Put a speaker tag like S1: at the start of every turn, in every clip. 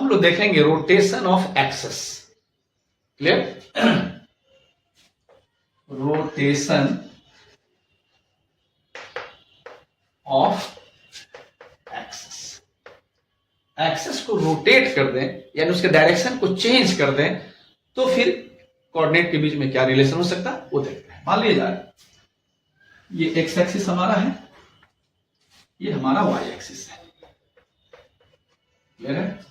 S1: हम लोग देखेंगे rotation of axes. Clear? Rotation of axes, axes को रोटेट कर दें यानी उसके डायरेक्शन को चेंज कर दें तो फिर कोऑर्डिनेट के बीच में क्या रिलेशन हो सकता है वो देखते हैं। मान लीजिए ये एक्स एक्सिस हमारा है, ये हमारा वाई एक्सिस है। क्लियर है?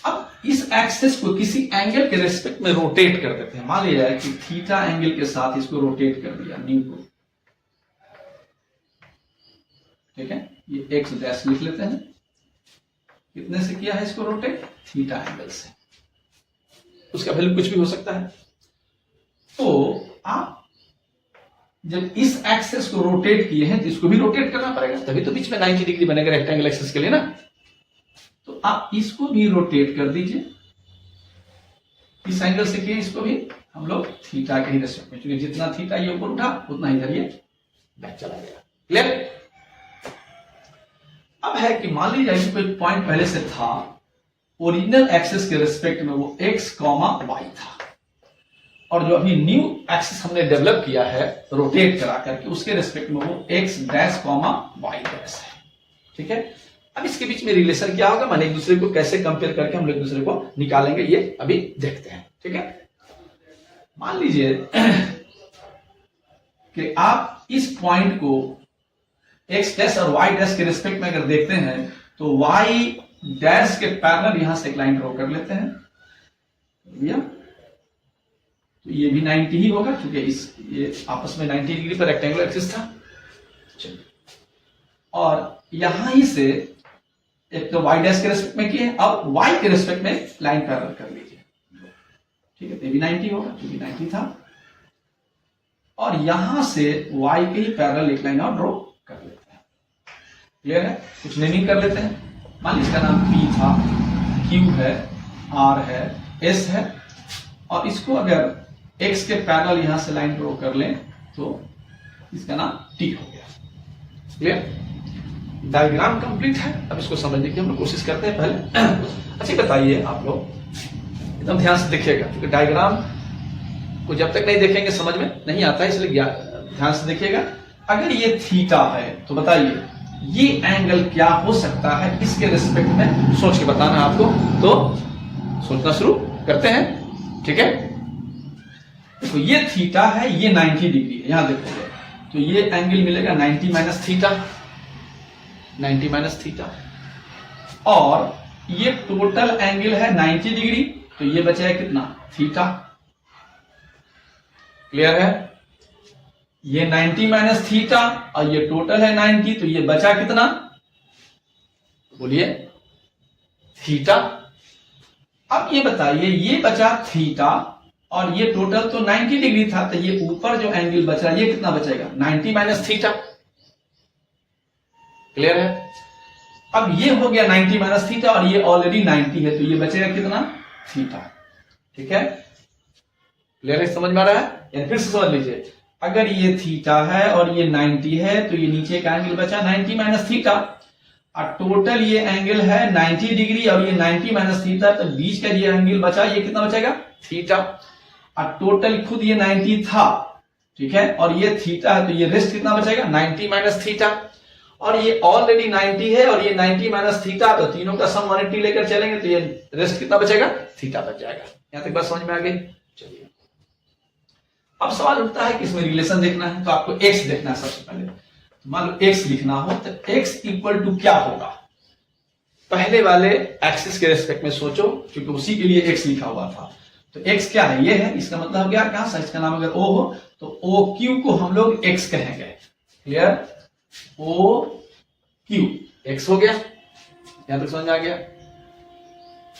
S1: अब इस एक्सिस को किसी एंगल के रेस्पेक्ट में रोटेट कर देते हैं। मान लीजिए कि थीटा एंगल के साथ इसको रोटेट कर दिया, न्यू को। ठीक है, ये एक्स डैश लिख लेते हैं। कितने से किया है इसको रोटेट? थीटा एंगल से। उसका वैल्यू कुछ भी हो सकता है। तो आप जब इस एक्सेस को रोटेट किए हैं तो इसको भी रोटेट करना पड़ेगा, तभी तो बीच में 90 डिग्री बनेगा रेक्टेंगल एक्सेस के लिए ना। तो आप इसको भी रोटेट कर दीजिए। इस एंगल से किए इसको भी हम लोग थीटा के ही रेस्पेक्ट में, क्योंकि जितना थीटा ये ऊपर उठा उतना इधर ये बैक चला गया। क्लियर? अब है कि मान लीजिए कोई पॉइंट पहले से था, ओरिजिनल एक्सिस के रेस्पेक्ट में वो x, y था, और जो अभी न्यू एक्सिस हमने डेवलप किया है रोटेट करा करके, उसके रेस्पेक्ट में वो x डैश, y डैश है। ठीक है, अब इसके बीच में रिलेशन क्या होगा, माने एक दूसरे को कैसे कंपेयर करके हम लोग एक दूसरे को निकालेंगे, ये अभी देखते हैं। ठीक है, मान लीजिए कि आप इस पॉइंट को x डैश और y डैश के रिस्पेक्ट में अगर देखते हैं तो y डैश के पैरेलल यहां से एक लाइन ड्रॉ कर लेते हैं। तो ये भी 90 ही होगा, क्योंकि ये आपस में 90 डिग्री पर रेक्टेंगुलर एक्सिस था। चलिए, और यहां ही से एक तो y डैश के रेस्पेक्ट में किए, अब y के रेस्पेक्ट में लाइन पैरेलल कर लीजिए। ठीक है, तो ये भी 90 होगा, क्योंकि 90 था। और यहां से y के ही पैरेलल एक लाइन और ड्रॉ कर लेते हैं। क्लियर है? कुछ नेमिंग कर लेते हैं। मान लीजिए इसका नाम P था, Q है, R है, S है, और इसको अगर X के पैरेलल यहां से लाइन ड्रॉ कर लें तो इसका नाम T हो गया। क्लियर? डायग्राम कंप्लीट है। अब इसको समझने की हम लोग कोशिश करते हैं पहले। अच्छा बताइए आप लोग, एकदम ध्यान से देखिएगा, क्योंकि डायग्राम को जब तक नहीं देखेंगे समझ में नहीं आता है, इसलिए ध्यान से देखिएगा। अगर ये थीटा है तो बताइए ये एंगल क्या हो सकता है, इसके रिस्पेक्ट में सोच के बताना आपको। तो सोचना शुरू करते हैं। ठीक है, देखो ये थीटा है, ये 90 डिग्री है। यहां देखोगे तो ये एंगल मिलेगा 90 माइनस थीटा, 90 माइनस थीटा, और ये टोटल एंगल है 90 डिग्री, तो ये बचा कितना? थीटा। क्लियर है? ये 90 माइनस थीटा और ये टोटल है 90, तो ये बचा कितना? बोलिए, थीटा। अब ये बताइए, ये बचा थीटा और ये टोटल तो 90 डिग्री था, तो ये ऊपर जो एंगल बचा ये कितना बचेगा? 90 माइनस थीटा। क्लियर है? अब ये हो गया 90 माइनस थीटा और ये ऑलरेडी 90 है, तो ये बचेगा कितना? थीटा। ठीक है, क्लियर है? समझ में आ रहा है? यानी फिर से समझ लीजिए, अगर ये थीटा है और ये 90 है तो ये नीचे का एंगल बचा 90 माइनस थीटा, और टोटल ये एंगल है 90 डिग्री और ये 90 माइनस थीटा, तो बीच का ये एंगल बचा ये कितना बचेगा? थीटा। और टोटल खुद ये 90 था, ठीक है, और ये थीटा है, तो ये रेस्ट कितना बचेगा? 90 माइनस थीटा, और ये ऑलरेडी 90 है और ये 90 माइनस थीटा, तो तीनों का सम 180 लेकर चलेंगे तो ये रेस्ट कितना बचेगा? थीटा बच जाएगा। यहां तक बात समझ में आ गई? चलिए, अब सवाल उठता है कि इसमें रिलेशन देखना है, तो आपको x देखना है सबसे पहले। तो मान लो x लिखना हो तो x इक्वल टू क्या होगा? पहले वाले एक्सिस के रेस्पेक्ट में सोचो, क्योंकि उसी के लिए x लिखा हुआ था। तो x क्या है? ये है, इसका मतलब क्या? कहां सा इसका नाम अगर O हो तो OQ को हम लोग x कहेंगे। क्लियर? OQ x हो गया। यहां तक समझ में आ गया?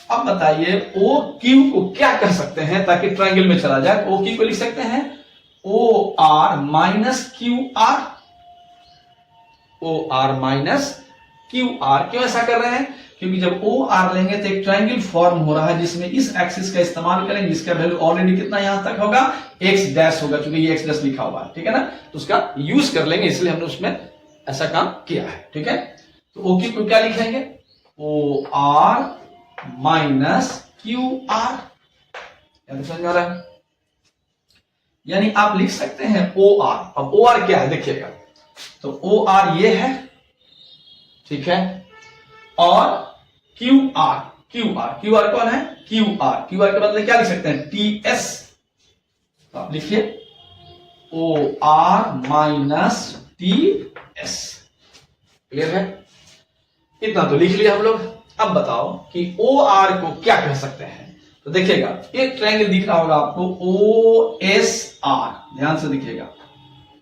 S1: अब बताइए OQ को क्या कर सकते हैं ताकि ट्रायंगल में चला जाए? OQ को लिख सकते हैं OR minus QR, OR minus QR। क्यों ऐसा कर रहे हैं? क्योंकि जब OR लेंगे तो एक ट्रायंगल फॉर्म हो रहा है जिसमें इस एक्सिस का इस्तेमाल करेंगे, जिसका वैल्यू ऑलरेडी कितना यहां तक होगा? x डैश होगा, क्योंकि ये x डैश लिखा हुआ है। ठीक है ना, तो उसका यूज कर लेंगे, इसलिए हमने उसमें ऐसा काम किया है। ठीक है, तो OQ को क्या लिखेंगे? O R minus Q R. समझ में आ रहा है? यानी आप लिख सकते हैं ओ आर। अब ओ आर क्या है देखिएगा, तो ओ आर ये है, ठीक है, और Q R, Q R, Q R कौन है? क्यू आर, क्यू आर के बदले क्या लिख सकते हैं? T S. तो आप लिखिए O R minus T S. Clear है? इतना तो लिख लिया हम लोग। अब बताओ कि ओ आर को क्या कह सकते हैं। तो देखिएगा एक ट्रायंगल दिख रहा होगा आपको, ओ एस आर, ध्यान से देखिएगा,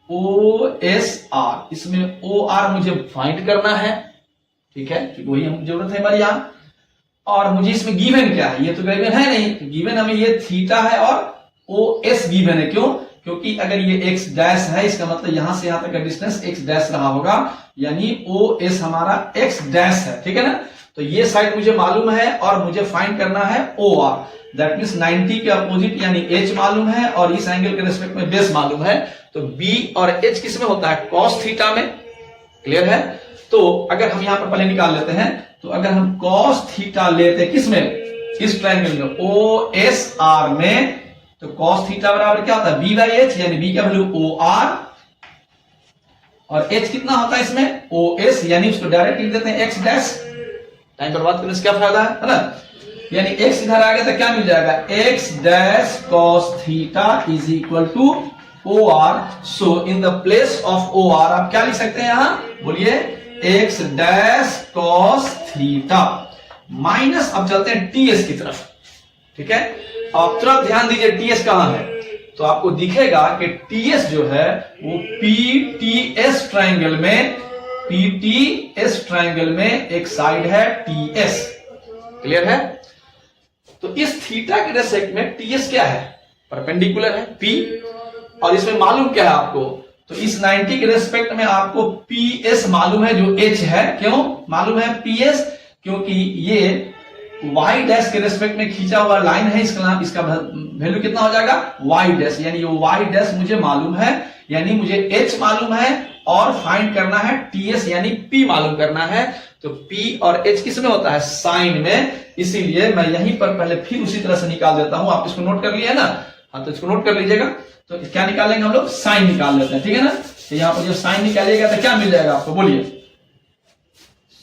S1: ओ एस आर। इसमें ओ आर मुझे फाइंड करना है, ठीक है, क्योंकि वही हम जरूरत है हमारी यहां। और मुझे इसमें गिवन क्या है? ये तो गिवन है नहीं, तो गिवन हमें ये थीटा है और ओ एस गिवन है। क्यों? क्योंकि अगर ये एक्स डैश है, इसका मतलब यहां से यहां तक का डिस्टेंस एक्स डैश रहा होगा, यानी ओ एस हमारा एक्स डैश है, ठीक है ना। तो ये साइड मुझे मालूम है और मुझे फाइंड करना है ओ आर, दैट मीन्स 90 के अपोजिट यानी एच मालूम है और इस एंगल के रिस्पेक्ट में बेस मालूम है। तो बी और एच किस में होता है? कॉस थीटा में। क्लियर है? तो अगर हम यहां पर पहले निकाल लेते हैं, तो अगर हम कॉस थीटा लेते किस में? इस ट्रायंगल में ओ एस आर में, तो कॉस थीटा बराबर क्या होता है? बी बाई एच, यानी बी का वैल्यू ओ आर और एच कितना होता है इसमें? ओ एस, यानी उसको डायरेक्ट लिख देते हैं एक्स डैश। टाइम बर्बाद करने से क्या फायदा है ना। यानी एक्स इधर आ गया तो क्या मिल जाएगा? X dash cos theta is equal to O R. So in the place of O R आप क्या लिख सकते हैं यहां? बोलिए X dash cos theta minus, अब चलते हैं टीएस की तरफ, ठीक है। आप तुरंत ध्यान दीजिए टीएस कहां है, तो आपको दिखेगा कि टीएस जो है वो पीटीएस ट्रायंगल में, पीटीएस ट्रायंगल में एक साइड है टीएस। क्लियर है? तो इस थीटा के रेस्पेक्ट में टीएस क्या है? परपेंडिकुलर है पी, और इसमें मालूम क्या है आपको? तो इस 90 के रेस्पेक्ट में आपको पीएस मालूम है जो एच है। क्यों मालूम है पीएस? क्योंकि ये वाई डैश के रेस्पेक्ट में खींचा हुआ लाइन है, इसका वैल्यू कितना हो जाएगा? वाई डैश, यानी ये वाई डैश मुझे मालूम है, यानी मुझे एच मालूम है और फाइंड करना है टीएस यानी पी मालूम करना है। तो पी और एच किस में होता है? साइन में। इसीलिए मैं यहीं पर पहले फिर उसी तरह से निकाल देता हूं। आप इसको नोट कर लिए ना? हाँ, तो इसको नोट कर लीजिएगा। तो क्या निकालेंगे हम लोग? साइन निकाल लेते हैं, ठीक है ना। तो यहां पर जब साइन निकालिएगा तो क्या मिल जाएगा आपको? बोलिए,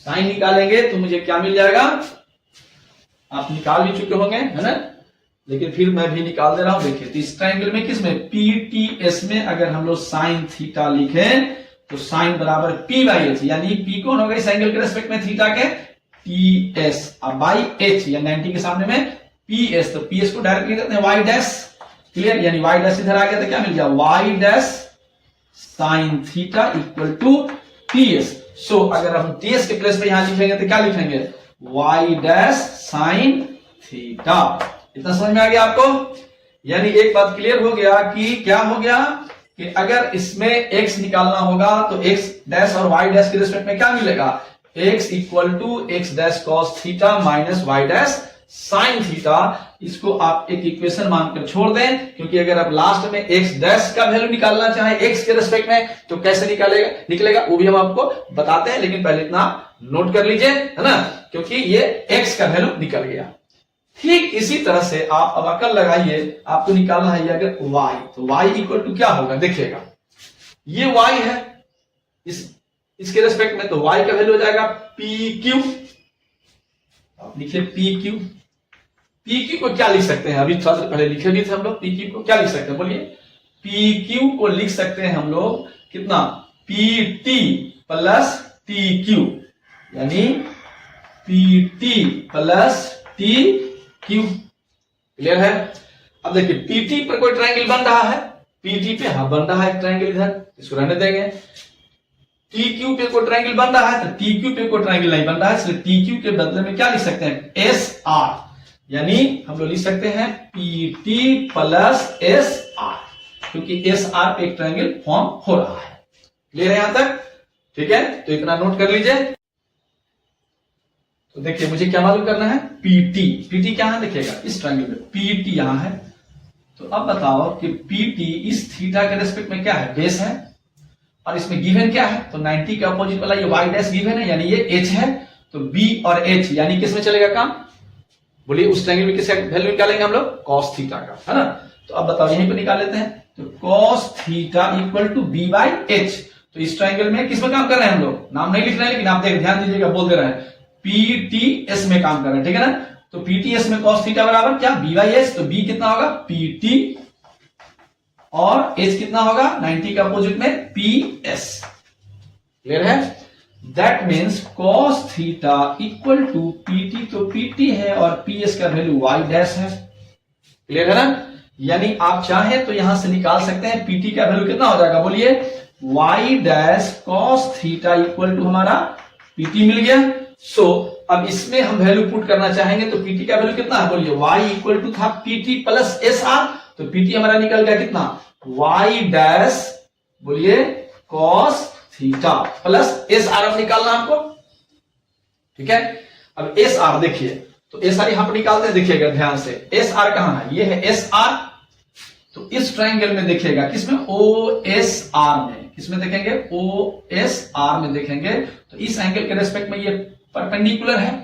S1: साइन निकालेंगे तो मुझे क्या मिल जाएगा? आप निकाल भी चुके होंगे, है ना, लेकिन फिर मैं भी निकाल दे रहा हूं। देखिए, तो इस ट्रायंगल में किसमें? पीटीएस में अगर हम लोग साइन थीटा लिखें तो साइन बराबर पी बाई एच, यानी पी कौन होगा इस एंगल के रेस्पेक्ट में थीटा के? टी एस, अब बाई एच या 90 के सामने में पी एस, तो पी एस को डायरेक्ट लिख देते हैं वाई डैश। क्लियर? यानी वाई डैश इधर आ गया तो क्या मिल गया? Y dash sine theta equal to T S. So अगर हम टी एस के प्लेस पे यहां लिखेंगे तो क्या लिखेंगे? Y dash sine theta. इतना समझ में आ गया आपको? यानी एक बात क्लियर हो गया कि क्या हो गया कि अगर इसमें x निकालना होगा तो x डैश और y डैश के रिस्पेक्ट में क्या मिलेगा? x equal to X dash cos theta minus Y dash sine theta. इसको आप एक इक्वेशन मानकर छोड़ दें, क्योंकि अगर आप लास्ट में x डैश का वैल्यू निकालना चाहें x के रिस्पेक्ट में तो कैसे निकलेगा वो भी हम आपको बताते हैं, लेकिन पहले इतना नोट कर लीजिए, है ना, क्योंकि ये x का वैल्यू निकल गया। ठीक इसी तरह से आप अब अकल लगाइए, आपको निकालना है अगर y, तो y इक्वल टू क्या होगा? देखिएगा, ये y है इसके रेस्पेक्ट में, तो y का वैल्यू हो जाएगा पी क्यू। आप लिखिए पी क्यू। पी क्यू को क्या लिख सकते हैं? अभी थोड़ा सा पहले लिखे भी थे हम लोग। पी क्यू को क्या लिख सकते हैं? बोलिए, पी क्यू को लिख सकते हैं हम लोग कितना? P T plus T Q, यानी P T plus T Q. Clear है? अब देखिए पीटी पर कोई ट्रायंगल बन रहा है, पीटी पे हाँ बन रहा है एक ट्रायंगल, इधर इसको रहने देंगे। टी क्यू पे कोई ट्रायंगल बन रहा है तो टी क्यू पे कोई ट्रायंगल नहीं बन रहा है, इसलिए टी क्यू के बदले में क्या लिख सकते हैं? एस आर, यानी हम लोग लिख सकते हैं P T plus S R, क्योंकि एस आर पे एक ट्रायंगल फॉर्म हो रहा है। क्लियर है यहां तक? ठीक है, तो इतना नोट कर लीजिए। तो देखिए मुझे क्या मालूम करना है? पीटी। पीटी क्या है? देखिएगा इस ट्रायंगल में पीटी यहां है, तो अब बताओ कि पीटी इस थीटा के रेस्पेक्ट में क्या है? बेस है, और इसमें गिवन क्या है? तो 90 के अपोजिट वाला ये वाई डैश गिवन है, यानी ये एच है, तो बी और एच यानी किस में चलेगा काम, बोलिए उस ट्रायंगल में किसका वैल्यू निकालेंगे हम लोग, कॉस थीटा का, है ना। तो अब बताओ यहीं पे निकाल लेते हैं, तो cos theta equal to B by H. तो इस ट्रायंगल में किस में काम कर रहे हैं हम लोग, नाम नहीं लिख रहे हैं लेकिन आप ध्यान दीजिएगा, बोल दे रहे हैं पीटीएस में काम कर रहे हैं, ठीक है ना। तो पीटीएस में कॉस थीटा बराबर क्या, बी बाई एच। तो बी कितना होगा, पीटी, और एच कितना होगा 90 के अपोजिट में पीएस। क्लियर है। That means cos theta equal to PT, तो पीटी है और पीएस का वैल्यू वाई डैश है। क्लियर है ना। यानी आप चाहें तो यहां से निकाल सकते हैं पीटी का वैल्यू कितना हो जाएगा, बोलिए Y dash cos theta equal to हमारा पीटी मिल गया। सो अब इसमें हम वैल्यू पुट करना चाहेंगे तो पीटी का वैल्यू कितना है, बोलिए वाई इक्वल टू था पीटी प्लस एस आर। तो पीटी हमारा निकल गया कितना, वाई डैश बोलिए cos theta plus S R अब निकालना आपको, ठीक है। अब एस आर देखिए, तो एस आर यहां पर निकालते हैं, देखिएगा ध्यान से, एस आर कहां है, ये है एस आर। तो इस ट्रायंगल में देखिएगा किसमें, ओ एस आर में, किसमें देखेंगे, ओ एस आर में देखेंगे। तो इस एंगल के रेस्पेक्ट में ये परपेंडिकुलर है,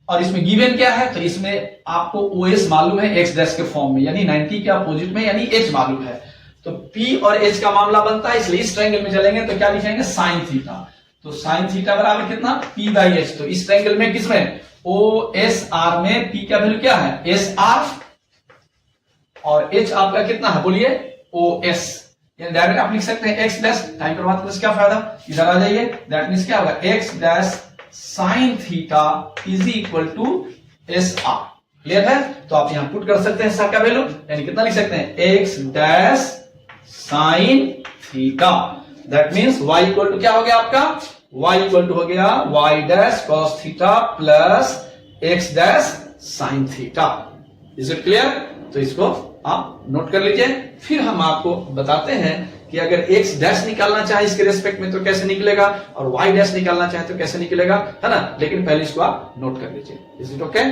S1: और इसमें गिवन क्या है, तो इसमें आपको ओ एस मालूम है एक्स डैश के फॉर्म में, यानी 90 के अपोजिट में, यानी एच मालूम है। तो P और H का मामला बनता है, इसलिए इस ट्रायंगल में चलेंगे तो क्या लिखेंगे, साइन थीटा। तो साइन थीटा बराबर कितना, P बाई एच। तो इस ट्रायंगल में किसमें, ओ एस आर में P का वैल्यू क्या है, एस आर, और H आपका कितना है, बोलिए ओ एस। डायरेक्ट आप लिख सकते हैं एक्स डैश, टाइम पर बात करने से क्या फायदा, इधर आ जाइए। दैट मीन्स क्या होगा, X dash sine theta is equal to S R. Clear है। तो आप यहां पुट कर सकते हैं इसका वैल्यू, यानी कितना लिख सकते हैं, X dash sine theta. That means y equal to क्या हो गया आपका, y इक्वल टू हो गया y dash cos theta plus x dash sine theta. Is it clear. तो इसको आप नोट कर लीजिए। फिर हम आपको बताते हैं कि अगर x डैश निकालना चाहे इसके रेस्पेक्ट में तो कैसे निकलेगा, और y डैश निकालना चाहे तो कैसे निकलेगा, है ना। लेकिन पहले इसको आप नोट कर लीजिए। Is it okay.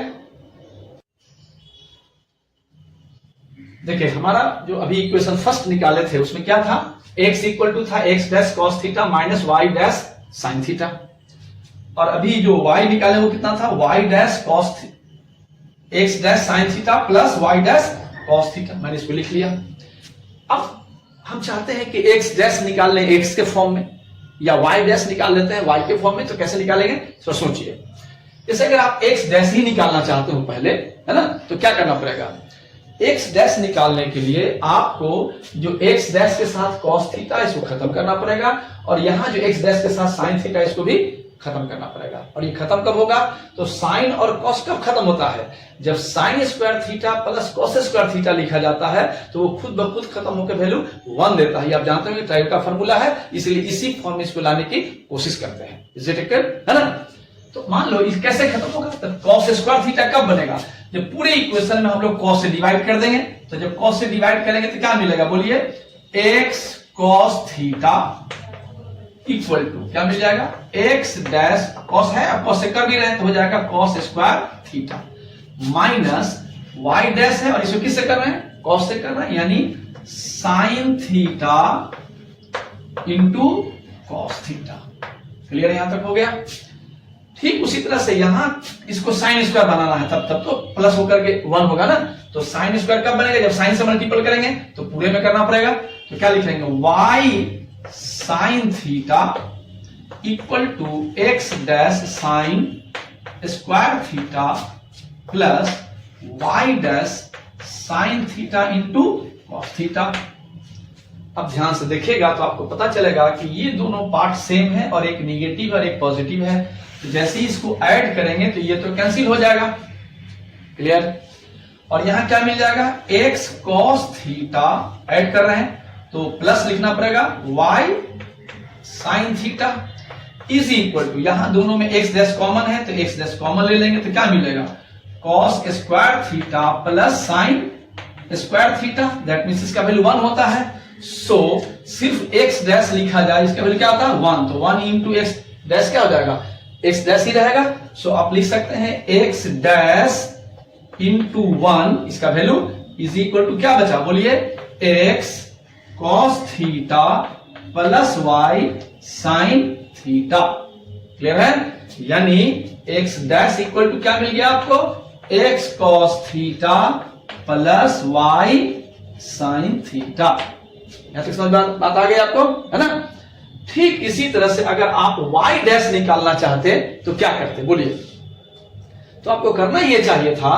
S1: देखिए हमारा जो अभी इक्वेशन फर्स्ट निकाले थे उसमें क्या था, x इक्वल टू था x dash cos theta minus y dash sine theta, और अभी जो y निकाले वो कितना था, y dash cos x dash sine theta plus y dash cos theta. मैंने इसको लिख लिया। अब हम चाहते हैं कि x डैश निकाल लें x के फॉर्म में, या y डैश निकाल लेते हैं y के फॉर्म में। तो कैसे निकालेंगे, तो सोचिए। जैसे अगर आप x डैश ही निकालना चाहते हो पहले, है ना, तो क्या करना पड़ेगा, x डैश निकालने के लिए आपको जो x डैश के साथ cos थीटा इसको खत्म करना पड़ेगा, और यहां जो x डैश के साथ sin थीटा इसको भी खत्म करना पड़ेगा। और ये खत्म कब होगा, तो sin और cos कब खत्म होता है, जब sin square theta plus cos square theta लिखा जाता है तो वो खुद ब खुद खत्म होकर वैल्यू 1 देता है। आप जानते हैं ट्राइब का फॉर्मूला है, इसलिए इसी फॉर्म में इसको लाने की कोशिश करते हैं। इज इट क्लियर, है ना। तो मान लो इस कैसे खत्म होगा, तो cos स्क्वायर थीटा कब बनेगा, जब पूरे इक्वेशन में हम लोग cos से डिवाइड कर देंगे। तो जब cos से डिवाइड करेंगे तो क्या मिलेगा, बोलिए x cos theta equal to क्या मिल जाएगा, x डैश cos है, अब cos से कर भी रहे हैं तो हो जाएगा cos square theta minus y dash है, और इसको किससे कर रहे हैं, cos से कर रहे हैं, यानी sign theta into cos theta. Clear, यहां तक हो गया। ठीक उसी तरह से यहां इसको साइन स्क्वायर बनाना है, तब तो प्लस होकर के 1 होगा ना। तो साइन स्क्वायर कब बनेगा, जब साइन से मल्टीपल करेंगे तो पूरे में करना पड़ेगा। तो क्या लिखेंगे, y sine theta equal to x dash sine square theta plus y dash sine theta into cos theta. अब ध्यान से देखिएगा तो आपको पता चलेगा कि ये दोनों पार्ट सेम है, और एक निगेटिव और एक पॉजिटिव है। तो जैसे ही इसको ऐड करेंगे तो ये तो कैंसिल हो जाएगा। क्लियर। और यहां क्या मिल जाएगा, x cos थीटा ऐड कर रहे हैं तो प्लस लिखना पड़ेगा y sin theta is equal to, यहां दोनों में x डैश कॉमन है तो x डैश कॉमन ले लेंगे तो क्या मिलेगा, cos square theta plus sin square theta. That means इसका वैल्यू 1 होता है। सो सिर्फ x डैश लिखा जाए, इसका वैल्यू क्या होता है 1, तो 1 इंटू x डैश क्या हो जाएगा, x डैश ही रहेगा। सो आप लिख सकते हैं x डैश इंटू 1, इसका वैल्यू इज इक्वल टू क्या बचा, बोलिए x cos theta plus y sin theta. Clear है, यानी एक्स डैश इक्वल टू क्या मिल गया आपको, X cos theta plus Y sine theta. यहां तक समझ बात आ गई आपको, है ना। ठीक इसी तरह से अगर आप वाई डैश निकालना चाहते तो क्या करते बोलिए। तो आपको करना यह चाहिए था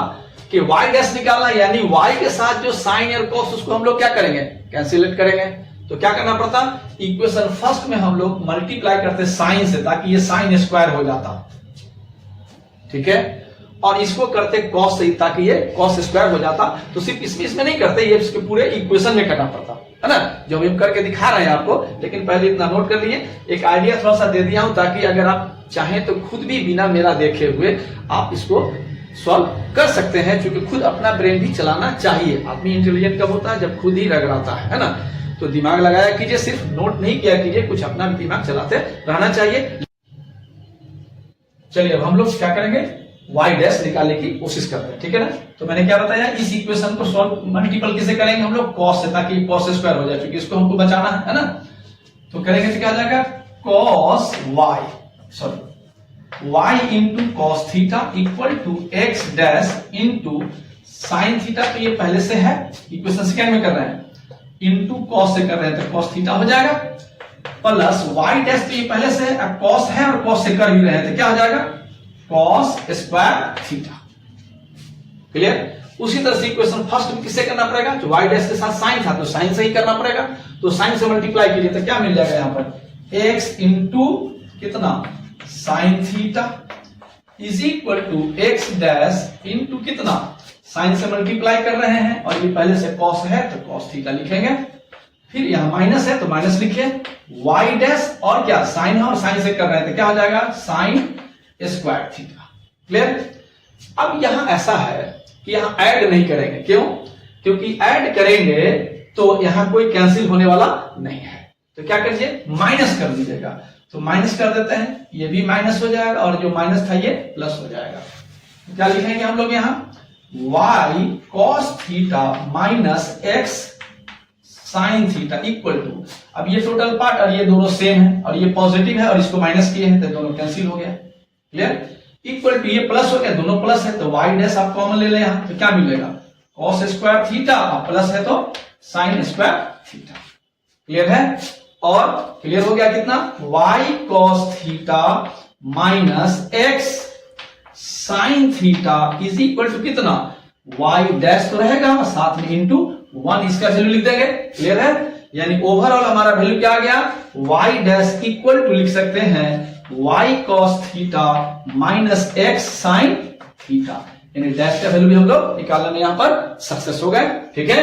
S1: कि वाई डैश निकालना, यानी वाई के साथ जो साइन और कॉस उसको हम लोग क्या करेंगे, कैंसिलेट करेंगे। तो क्या करना पड़ता, इक्वेशन फर्स्ट में हम लोग मल्टीप्लाई करते साइन से, ताकि ये साइन स्क्वायर हो जाता, ठीक है। और इसको करते कॉस से, ताकि ये कॉस स्क्वायर हो जाता। तो सिर्फ इसमें नहीं करते, ये इसके पूरे इक्वेशन में करना पड़ता, है ना, जो हम करके दिखा रहे हैं आपको। लेकिन पहले इतना नोट कर लिए, एक आइडिया थोड़ा सा दे दिया हूं, ताकि अगर आप चाहें तो खुद भी बिना मेरा देखे हुए आप इसको सॉल्व कर सकते हैं, क्योंकि खुद अपना ब्रेन भी चलाना चाहिए। आदमी इंटेलिजेंट कब होता है, जब खुद ही रगड़ाता है ना। तो दिमाग लगाया कीजिए, सिर्फ नोट नहीं किया कीजिए, कुछ अपना भी दिमाग चलाते रहना चाहिए। चलिए अब हम लोग क्या करेंगे, वाई डैश निकालने की कोशिश करते हैं, ठीक है ना। तो मैंने क्या बताया, इस इक्वेशन को सॉल्व मल्टीपल किसे करेंगे हम लोग, कॉस से, ताकि कॉस स्क्वायर हो जाए, क्योंकि इसको हमको बचाना है ना। तो करेंगे तो क्या आ जाएगा, cos Y, sorry Y into cos theta equal to X dash into sine theta. तो ये पहले से है, इक्वेशन सेकेंड में कर रहे हैं, इंटू कॉस से कर रहे हैं, तो कॉस थीटा हो जाएगा, प्लस वाई डैश, तो ये पहले से है, कॉस है और कॉस से कर भी रहे हैं, तो क्या हो जाएगा, कॉस स्क्वायर थीटा। क्लियर। उसी तरह से इक्वेशन फर्स्ट में किससे करना पड़ेगा, जो वाई डैश के साथ साइन था, तो साइन से ही करना पड़ेगा। तो साइन से मल्टीप्लाई कीजिए तो क्या मिल जाएगा, यहां पर एक्स इंटू कितना, sine theta is equal to X dash into कितना, साइन से मल्टीप्लाई कर रहे हैं, और ये पहले से कॉस है तो कॉस थीटा लिखेंगे। फिर यहां माइनस है तो माइनस लिखिए, वाई डैश और क्या, साइन है और साइन से कर रहे हैं, तो क्या हो जाएगा, साइन स्क्वायर थीटा। क्लियर। अब यहां ऐसा है कि यहां ऐड नहीं करेंगे, क्यों, क्योंकि ऐड करेंगे तो यहां कोई कैंसिल होने वाला नहीं है। तो क्या करिए, माइनस कर दीजिएगा। तो माइनस कर देते हैं, ये भी माइनस हो जाएगा, और जो माइनस था ये प्लस हो जाएगा। तो क्या लिखेंगे हम लोग यहां, y cos theta minus x sine theta equal to, अब ये टोटल पार्ट और ये दोनों सेम है, और ये पॉजिटिव है और इसको माइनस किए हैं, तो दोनों कैंसिल हो गया। क्लियर। इक्वल टू, ये प्लस हो गया, दोनों प्लस है, तो y डैश आप कॉमन ले लें यहां, तो क्या मिलेगा, cos स्क्वायर थीटा, और प्लस है तो साइन स्क्वायर थीटा। क्लियर है। और क्लियर हो गया कितना, y cos theta minus x sine theta is equal to कितना, y डैश तो रहेगा और साथ में इंटू 1, इसका वैल्यू लिख देंगे। क्लियर है। यानी ओवरऑल हमारा वैल्यू क्या आ गया, y डैश इक्वल टू लिख सकते हैं y cos theta minus x sine theta, यानी डैश का वैल्यू भी हम लोग निकालने में यहां पर सक्सेस हो गए। ठीक है।